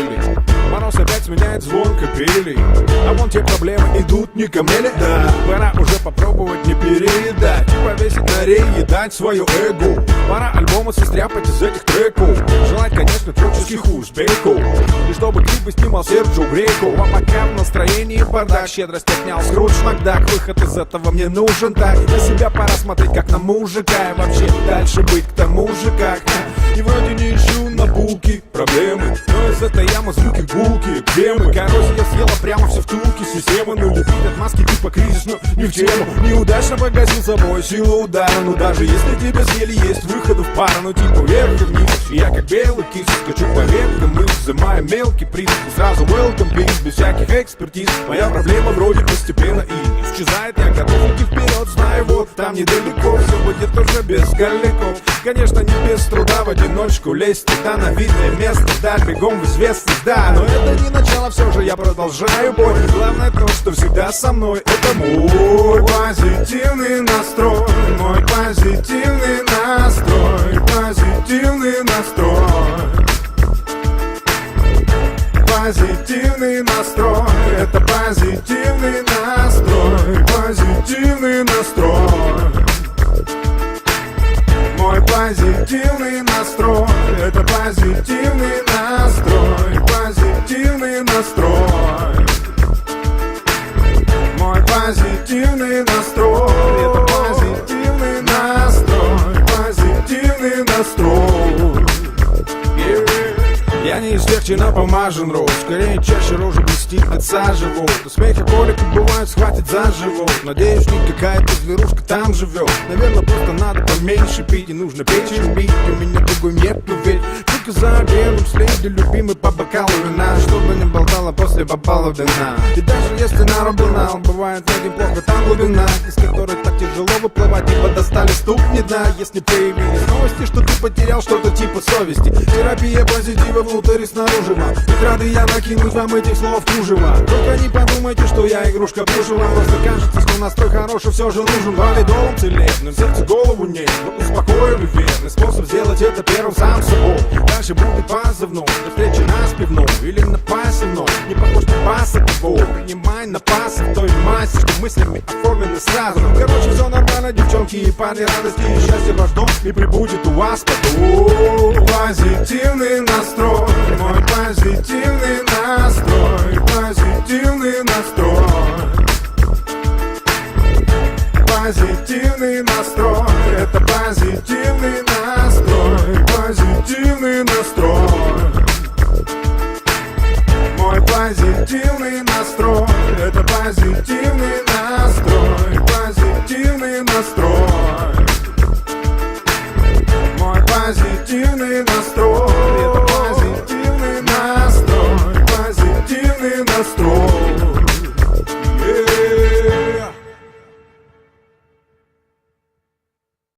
пели. Мороз опять сменяет звон капелей. А вон те проблемы идут не ко мне, да. Пора уже попробовать не переедать, повесить на рей и дать свое эго. Пора альбомы состряпать из этих треков. Желать, конечно, творческих успехов. И чтобы клипы снимал Серджио Греко. А пока в настроении бардак, щедрость отнял Скрудж Макдак. Выход из этого мне нужен так. На себя пора смотреть как на мужика. И вообще дальше быть к тому же как. И вроде не ищу на булки проблемы, но из этой ямы звуки гулки. Где мы? Коррозия съела прямо все втулки. Система налепит от маски типа кризис, но не в тему. Неудачно погасил собой силу удара. Но даже если тебе съели, есть выходы в пару. Ну типа вверх и вниз. Я как белый кис, скачу по веткам. Мы взимаем мелкий приз. И сразу welcome peace, без всяких экспертиз. Моя проблема вроде постепенно и исчезает. Я готов идти вперед, знаю, вот там недалеко. Все будет уже без голяков. Конечно, не без труда в одиночку лезть туда на видное место, да, бегом в известность, да. Но это не начало, все же я продолжаю бой. Главное то, что всегда со мной, это мой позитивный настрой. Мой позитивный настрой. Позитивный настрой. Позитивный настрой. Это позитивный настрой. Позитивный настрой. Мой позитивный настрой. Это позитивный настрой. Позитивный настрой. Мой позитивный настрой. Это позитивный настрой. Позитивный настрой. Я не из тех, чей напомажен рот. Скорее чаще рожа блестит, лица живут. Но смех и колики бывают, схватит за живот. Надеюсь, не какая-то зверушка там живет. Наверное, просто надо поменьше пить. И нужно печень бить, у меня другой нету ведь. Только за обедом следи, любимый по бокалу вина. Чтобы не болтала после попала вина. И даже если нарубинал, бывает один плохо там глубина, из которой так тяжело выплывать. Ибо достали ступни дна, если появились новости, что ты потерял что-то типа совести. Терапия позитива внутрь и снаружи вам. Ведь рады я накинуть вам этих слов кружева. Только не подумайте, что я игрушка плюшева. Просто кажется, что настрой хороший все же нужен. Валидолом целеть, но в сердце голову нет. Но успокоили верный способ сделать это первым сам собой. Дальше будет позывной, до встречи нас пивной или на пассивной. Не похож на пасок его, принимай на пасок той массе, что мыслями оформлены сразу. Короче, все нормально, девчонки и парни, радости и счастье ваш дом и прибудет у вас потом. Позитивный настрой. Мой позитивный